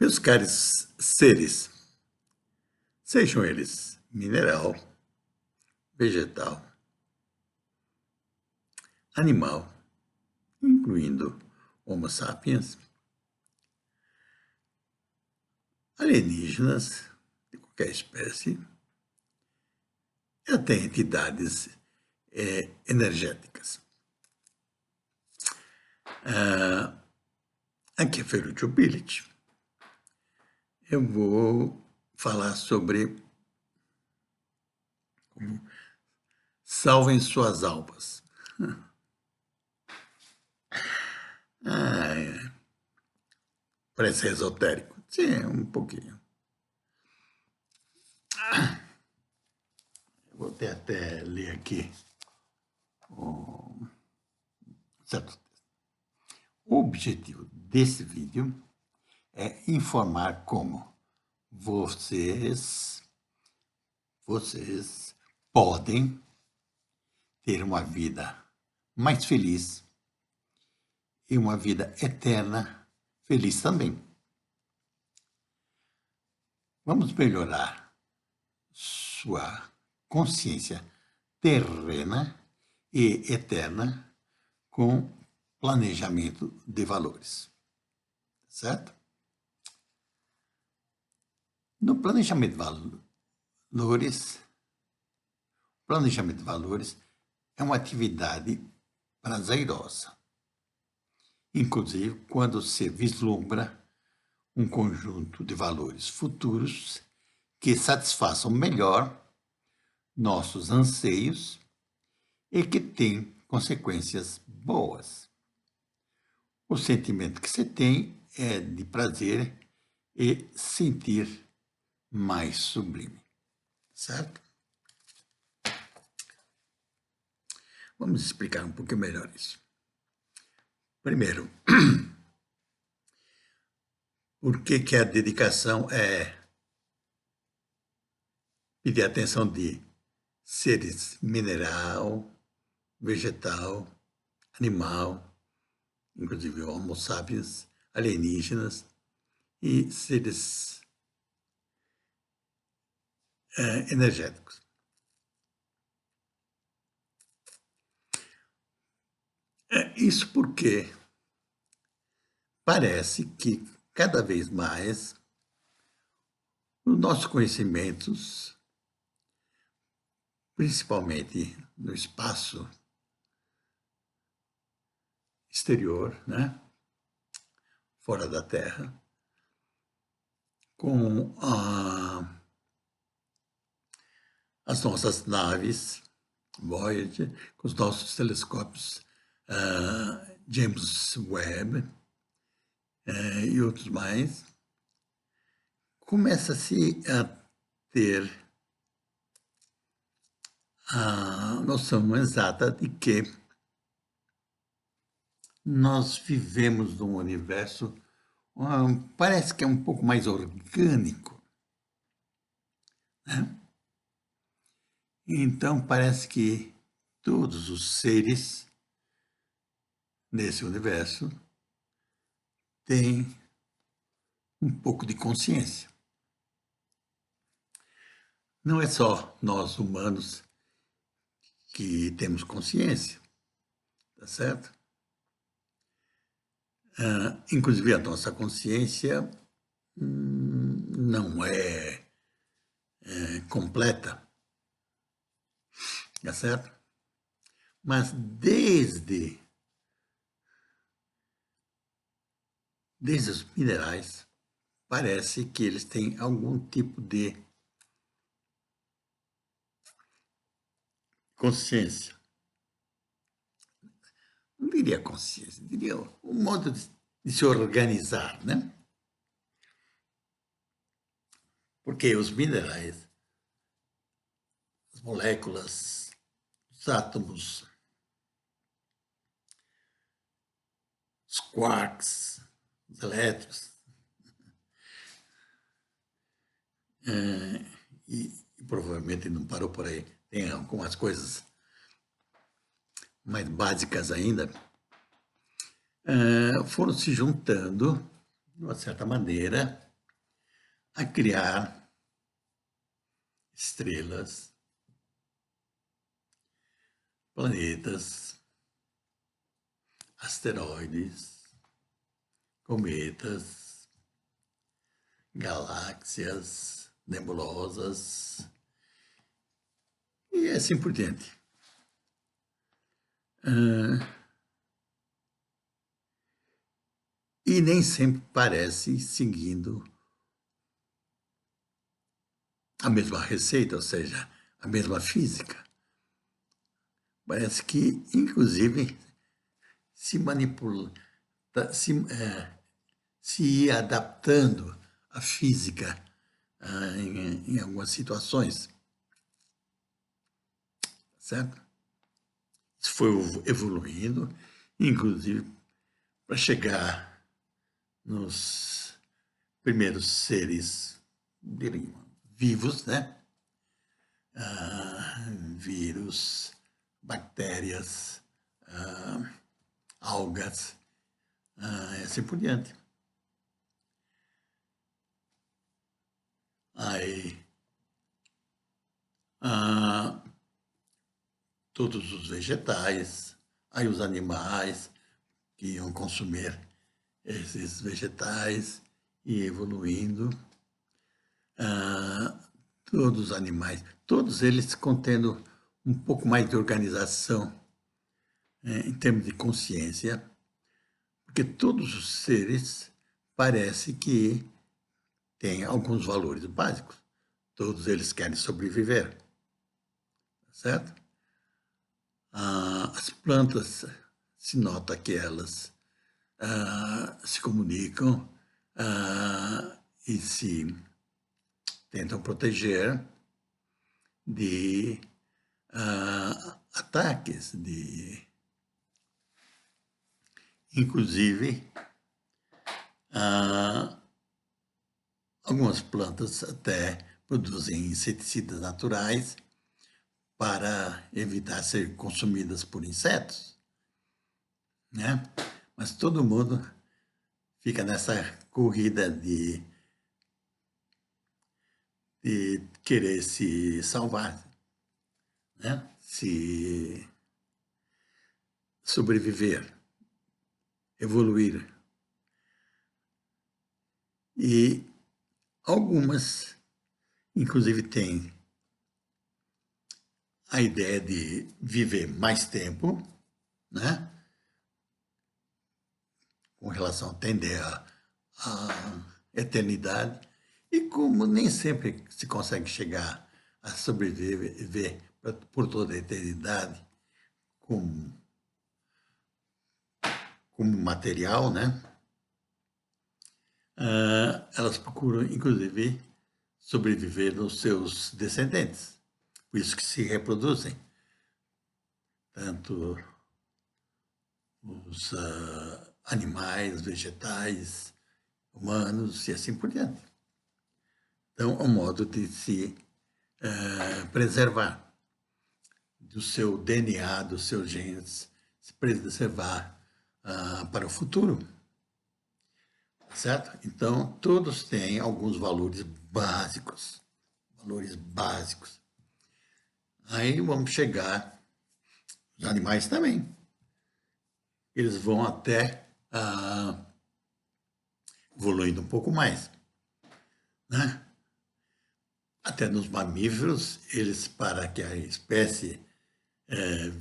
Meus caros seres, sejam eles mineral, vegetal, animal, incluindo Homo sapiens, alienígenas de qualquer espécie, e até entidades energéticas. Aqui é Ferruccio Billet. Eu vou falar sobre como salvem suas almas. Parece esotérico. Sim, um pouquinho. Vou até ler aqui certo texto. O objetivo desse vídeo é informar como vocês podem ter uma vida mais feliz e uma vida eterna feliz também. Vamos melhorar sua consciência terrena e eterna com planejamento de valores, certo? No planejamento de valores é uma atividade prazerosa, inclusive quando se vislumbra um conjunto de valores futuros que satisfaçam melhor nossos anseios e que têm consequências boas. O sentimento que se tem é de prazer e sentir mais sublime, certo? Vamos explicar um pouquinho melhor isso. Primeiro, por que a dedicação é pedir atenção de seres mineral, vegetal, animal, inclusive Homo sapiens, alienígenas e seres energéticos. Isso porque parece que cada vez mais os nossos conhecimentos, principalmente no espaço exterior, né, fora da Terra, com as nossas naves Voyager, com os nossos telescópios James Webb e outros mais, começa-se a ter a noção exata de que nós vivemos num universo, parece que é um pouco mais orgânico, né? Então parece que todos os seres nesse universo têm um pouco de consciência. Não é só nós humanos que temos consciência, tá certo? Inclusive a nossa consciência não é completa, tá certo? Mas desde os minerais, parece que eles têm algum tipo de consciência. Não diria consciência, diria um modo de se organizar, né? Porque os minerais, as moléculas, os átomos, os quarks, os elétrons, e provavelmente não parou por aí, tem algumas coisas mais básicas ainda, foram se juntando, de uma certa maneira, a criar estrelas, planetas, asteroides, cometas, galáxias, nebulosas e assim por diante. E nem sempre parece seguindo a mesma receita, ou seja, a mesma física. Parece que, inclusive, se manipula, se ir adaptando a física em algumas situações, certo? Isso foi evoluindo, inclusive para chegar nos primeiros seres vivos, né? Vírus, bactérias, algas, e assim por diante. Aí, todos os vegetais, aí os animais que iam consumir esses vegetais e evoluindo. Todos os animais, todos eles contendo um pouco mais de organização em termos de consciência, porque todos os seres parece que têm alguns valores básicos. Todos eles querem sobreviver, certo? As plantas, se nota que elas se comunicam e se tentam proteger de ataques, inclusive algumas plantas até produzem inseticidas naturais para evitar ser consumidas por insetos, né? Mas todo mundo fica nessa corrida de querer se salvar, né? Se sobreviver, evoluir. E algumas, inclusive, têm a ideia de viver mais tempo, né? Com relação a tender à eternidade. E como nem sempre se consegue chegar a sobreviver por toda a eternidade como material, né? Elas procuram, inclusive, sobreviver nos seus descendentes. Por isso que se reproduzem. Tanto os animais, vegetais, humanos e assim por diante. Então, é um modo de se preservar do seu DNA, dos seus genes, se preservar para o futuro. Certo? Então, todos têm alguns valores básicos. Valores básicos. Aí vamos chegar, os animais também. Eles vão até evoluindo um pouco mais, né? Até nos mamíferos, eles, para que a espécie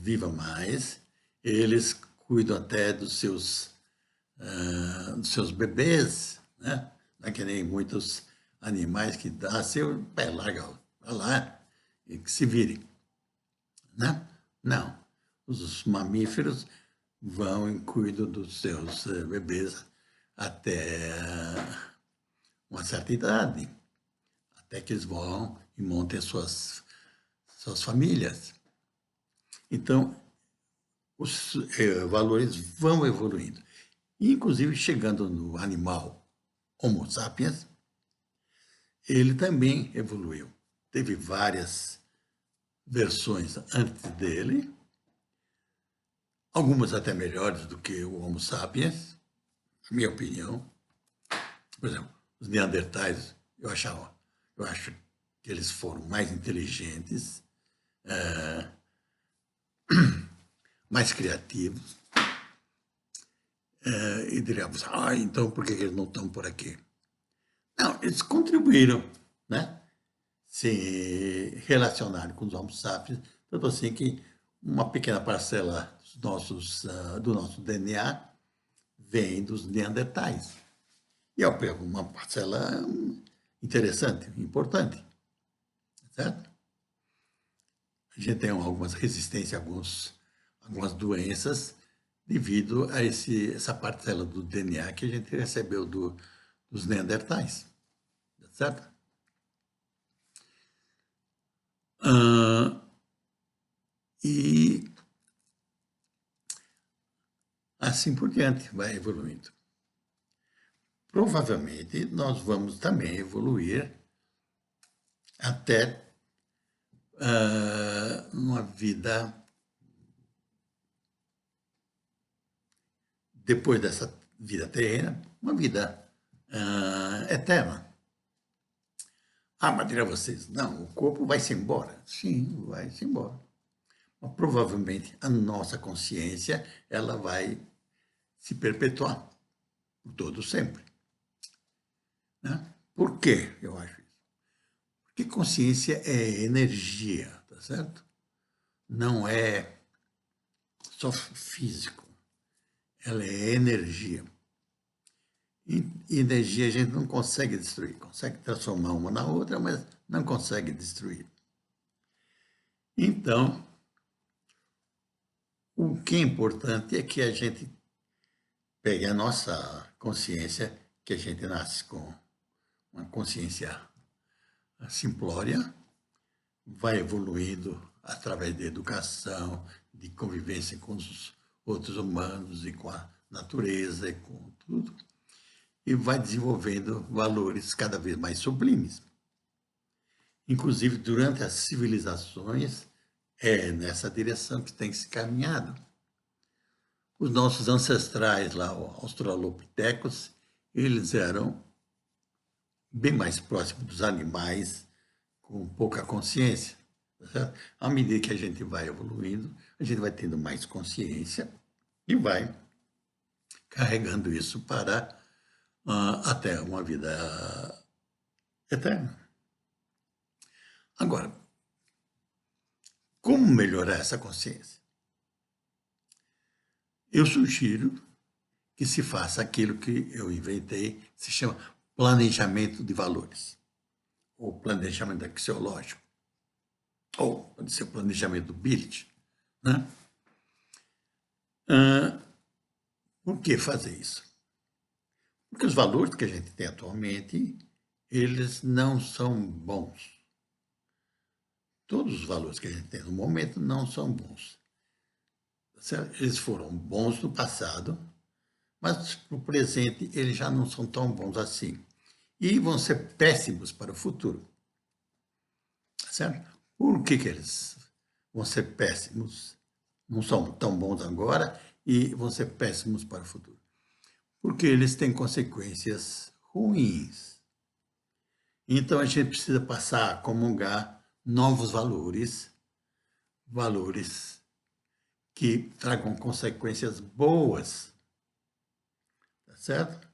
viva mais, eles cuidam até dos seus bebês, né? Não é que nem muitos animais que dá seu pé, larga para lá e que se virem, né? Não. Os mamíferos vão e cuidam dos seus bebês até uma certa idade, até que eles vão e montem suas famílias. Então, os valores vão evoluindo. Inclusive, chegando no animal Homo sapiens, ele também evoluiu. Teve várias versões antes dele, algumas até melhores do que o Homo sapiens, na minha opinião. Por exemplo, os neandertais eu acho que eles foram mais inteligentes, mais criativos, e diríamos, então por que eles não estão por aqui? Não, eles contribuíram, né? Se relacionaram com os Homo sapiens, tanto assim que uma pequena parcela do nosso DNA vem dos Neandertais. E eu pego uma parcela interessante, importante, certo? A gente tem algumas resistências a algumas doenças devido a essa parcela do DNA que a gente recebeu dos Neandertais, certo? E assim por diante, vai evoluindo. Provavelmente nós vamos também evoluir até uma vida depois dessa vida terrena, uma vida eterna. Mas dirá vocês, não, o corpo vai-se embora. Sim, vai-se embora. Mas provavelmente a nossa consciência ela vai se perpetuar por todo sempre. Né? Por quê eu acho isso? Porque consciência é energia, tá certo? Não é só físico, ela é energia. E energia a gente não consegue destruir, consegue transformar uma na outra, mas não consegue destruir. Então, o que é importante é que a gente pegue a nossa consciência, que a gente nasce com uma consciência simplória, vai evoluindo através da educação, de convivência com os outros humanos e com a natureza e com tudo, e vai desenvolvendo valores cada vez mais sublimes. Inclusive, durante as civilizações, é nessa direção que tem se caminhado. Os nossos ancestrais lá, os australopitecos, eles eram bem mais próximos dos animais, com pouca consciência. Certo? À medida que a gente vai evoluindo, a gente vai tendo mais consciência e vai carregando isso para até uma vida eterna. Agora, como melhorar essa consciência? Eu sugiro que se faça aquilo que eu inventei, se chama planejamento de valores, ou planejamento axiológico, ou pode ser planejamento do Billet. Né? Por que fazer isso? Porque os valores que a gente tem atualmente, eles não são bons. Todos os valores que a gente tem no momento não são bons. Eles foram bons no passado, mas no presente eles já não são tão bons assim. E vão ser péssimos para o futuro. Certo? Por que eles vão ser péssimos? Não são tão bons agora e vão ser péssimos para o futuro. Porque eles têm consequências ruins. Então a gente precisa passar a comungar novos valores, valores que tragam consequências boas. Tá certo?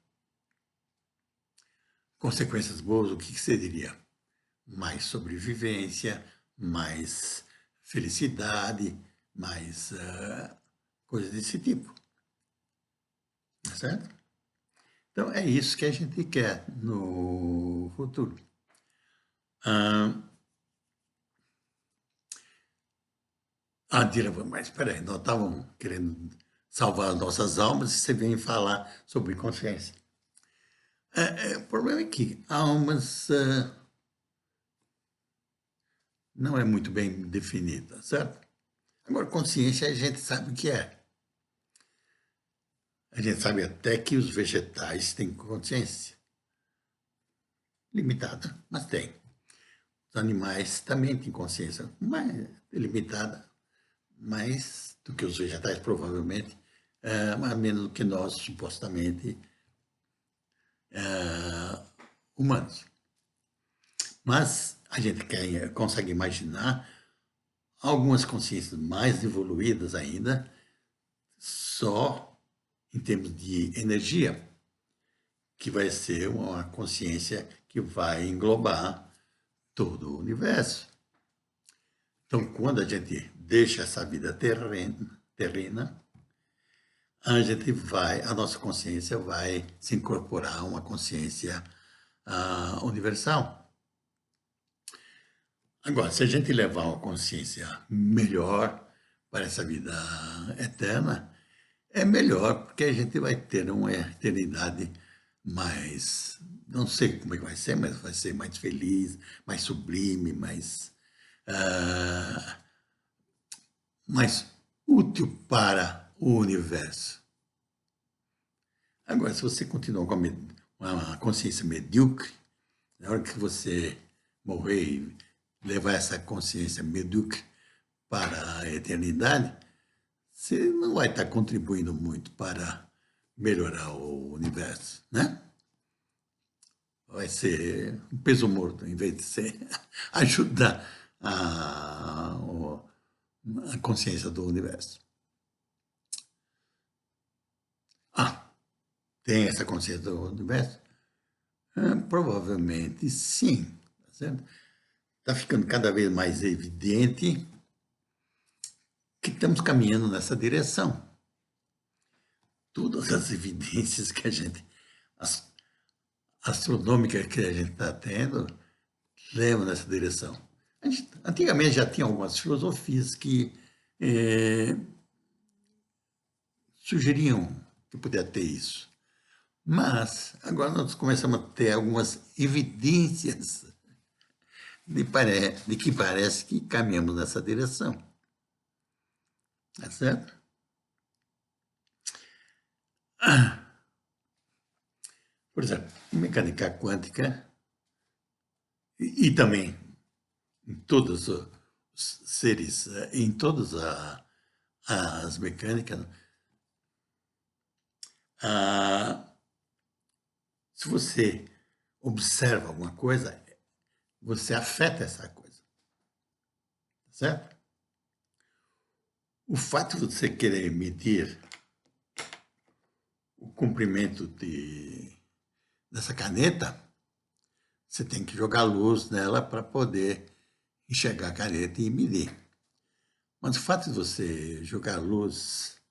Consequências boas, o que você diria? Mais sobrevivência, mais felicidade, mais coisas desse tipo. Tá certo? Então, é isso que a gente quer no futuro. Dira, mas espera aí, nós estávamos querendo salvar as nossas almas e você vem falar sobre consciência. O problema é que almas não é muito bem definida, certo? Agora, consciência a gente sabe o que é. A gente sabe até que os vegetais têm consciência. Limitada, mas tem. Os animais também têm consciência, mas limitada, mais do que os vegetais, provavelmente, mas menos do que nós, supostamente, humanos. Mas a gente consegue imaginar algumas consciências mais evoluídas ainda, só em termos de energia, que vai ser uma consciência que vai englobar todo o universo. Então, quando a gente deixa essa vida terrena, a nossa consciência vai se incorporar a uma consciência universal. Agora, se a gente levar uma consciência melhor para essa vida eterna, é melhor, porque a gente vai ter uma eternidade mais, não sei como é que vai ser, mas vai ser mais feliz, mais sublime, mais útil para o universo. Agora, se você continuar com uma consciência medíocre, na hora que você morrer e levar essa consciência medíocre para a eternidade, você não vai estar contribuindo muito para melhorar o universo, né? Vai ser um peso morto, em vez de ser ajudar a consciência do universo. Tem essa consciência do universo? Provavelmente sim, tá certo? Está ficando cada vez mais evidente que estamos caminhando nessa direção. Todas as evidências que as astronômicas que a gente está tendo, levam nessa direção. Antigamente já tinha algumas filosofias que sugeriam que poderia ter isso. Mas agora nós começamos a ter algumas evidências de que parece que caminhamos nessa direção. Tá certo? Por exemplo, mecânica quântica e também em todos os seres, em todas as mecânicas, se você observa alguma coisa, você afeta essa coisa. Certo? O fato de você querer medir o comprimento dessa caneta, você tem que jogar luz nela para poder enxergar a caneta e medir. Mas o fato de você jogar luz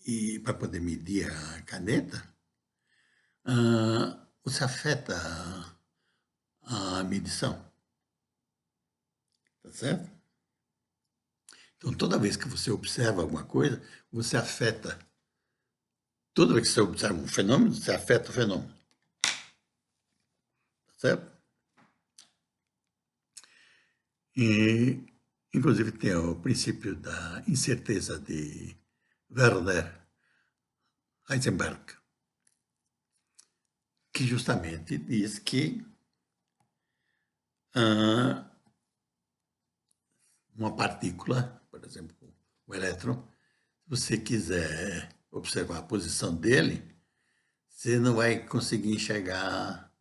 e para poder medir a caneta, você afeta a medição. Tá certo? Então, toda vez que você observa alguma coisa, você afeta. Toda vez que você observa um fenômeno, você afeta o fenômeno. Tá certo? E, inclusive, tem o princípio da incerteza de Werner Heisenberg, que justamente diz que uma partícula, por exemplo, o elétron, se você quiser observar a posição dele, você não vai conseguir enxergar.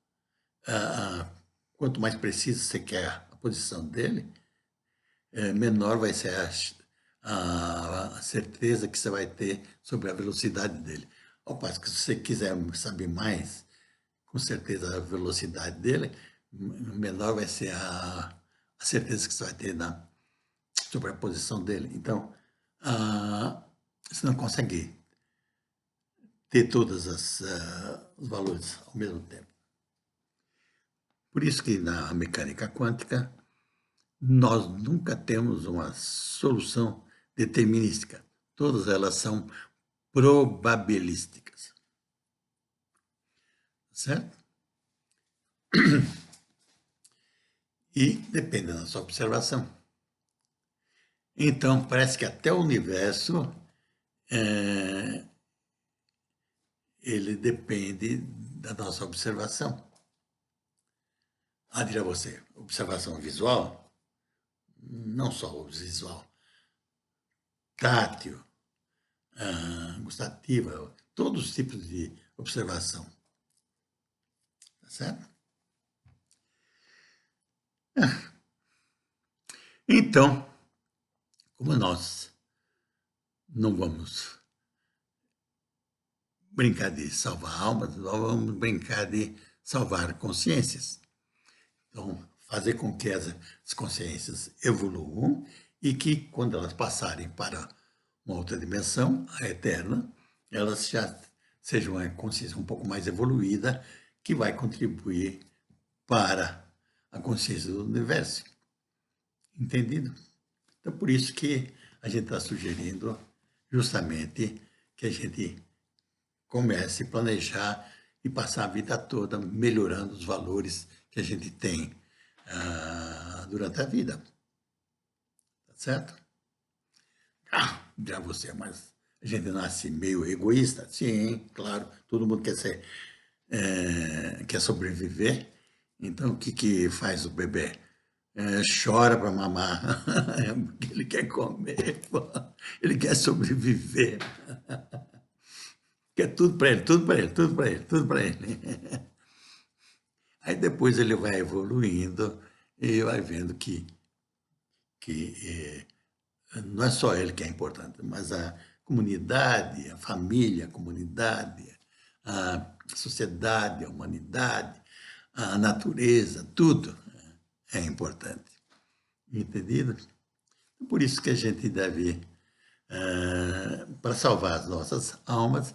Quanto mais preciso você quer a posição dele, menor vai ser a certeza que você vai ter sobre a velocidade dele. Ao passo que se você quiser saber mais, com certeza, a velocidade dele, menor vai ser a certeza que você vai ter sobre a posição dele. Então, você não consegue ter todos os valores ao mesmo tempo. Por isso que na mecânica quântica, nós nunca temos uma solução determinística. Todas elas são probabilísticas. Certo? E depende da nossa observação. Então, parece que até o universo ele depende da nossa observação. Dirá você, observação visual? Não só o visual. Tátil, gustativa, todos os tipos de observação. Tá certo? Então, como nós não vamos brincar de salvar almas, nós vamos brincar de salvar consciências. Então, fazer com que as consciências evoluam e que, quando elas passarem para uma outra dimensão, a eterna, elas já sejam uma consciência um pouco mais evoluída, que vai contribuir para a consciência do universo. Entendido? Então, por isso que a gente está sugerindo justamente que a gente comece a planejar e passar a vida toda melhorando os valores que a gente tem durante a vida. Tá certo? Já você, mas a gente nasce meio egoísta? Sim, claro, todo mundo quer sobreviver. Então, o que faz o bebê? Chora para mamar, porque ele quer comer, pô. Ele quer sobreviver. Quer tudo para ele, tudo para ele, tudo para ele, tudo para ele. Aí depois ele vai evoluindo e vai vendo que não é só ele que é importante, mas a comunidade, a família, a comunidade, a sociedade, a humanidade, a natureza, tudo é importante. Entendido? Por isso que a gente deve, para salvar as nossas almas,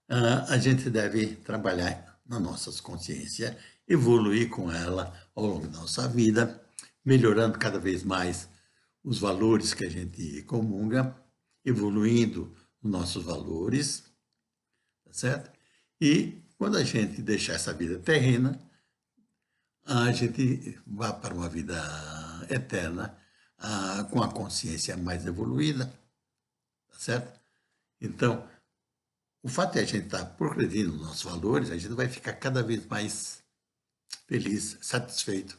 a gente deve trabalhar na nossa consciência, evoluir com ela ao longo da nossa vida, melhorando cada vez mais os valores que a gente comunga, evoluindo os nossos valores, tá certo? E quando a gente deixar essa vida terrena, a gente vai para uma vida eterna, com a consciência mais evoluída, tá certo? Então, o fato de a gente estar progredindo nos nossos valores, a gente vai ficar cada vez mais feliz, satisfeito.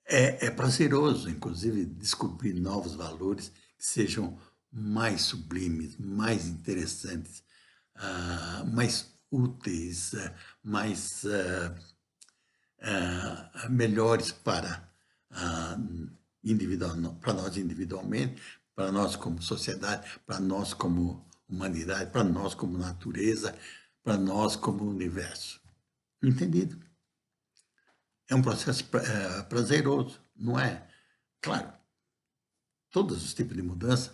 É prazeroso, inclusive, descobrir novos valores que sejam mais sublimes, mais interessantes, mais úteis, mais melhores para para nós individualmente, para nós como sociedade, para nós como humanidade, para nós como natureza, para nós como universo. Entendido? É um processo prazeroso, não é? Claro, todos os tipos de mudança,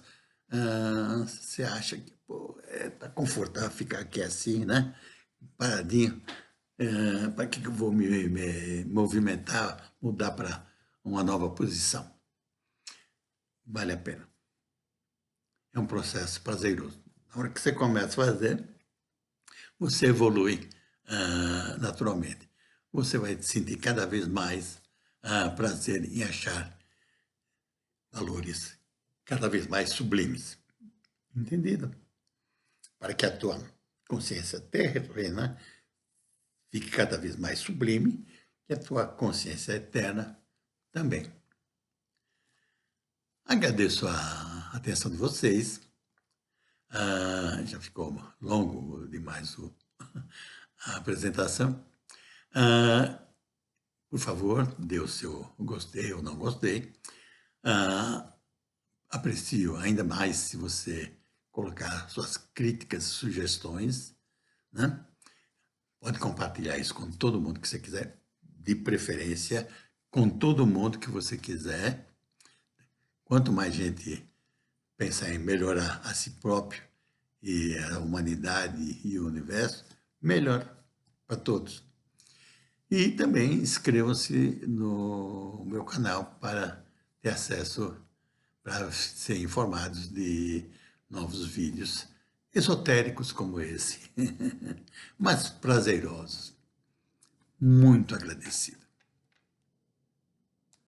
você acha que tá confortável ficar aqui assim, né? Paradinho. Para que eu vou me movimentar, mudar para uma nova posição? Vale a pena. É um processo prazeroso. Na hora que você começa a fazer, você evolui naturalmente. Você vai sentir cada vez mais prazer em achar valores cada vez mais sublimes. Entendido? Para que a tua consciência terrena fique cada vez mais sublime e a tua consciência eterna também. Agradeço a atenção de vocês. Já ficou longo demais a apresentação. Por favor, dê o seu gostei ou não gostei. Aprecio ainda mais se você colocar suas críticas, sugestões, né? Pode compartilhar isso com todo mundo que você quiser, de preferência com todo mundo que você quiser. Quanto mais gente pensar em melhorar a si próprio e a humanidade e o universo, melhor para todos. E também inscrevam-se no meu canal para ter acesso, para ser informados de novos vídeos esotéricos como esse, mas prazerosos. Muito agradecido.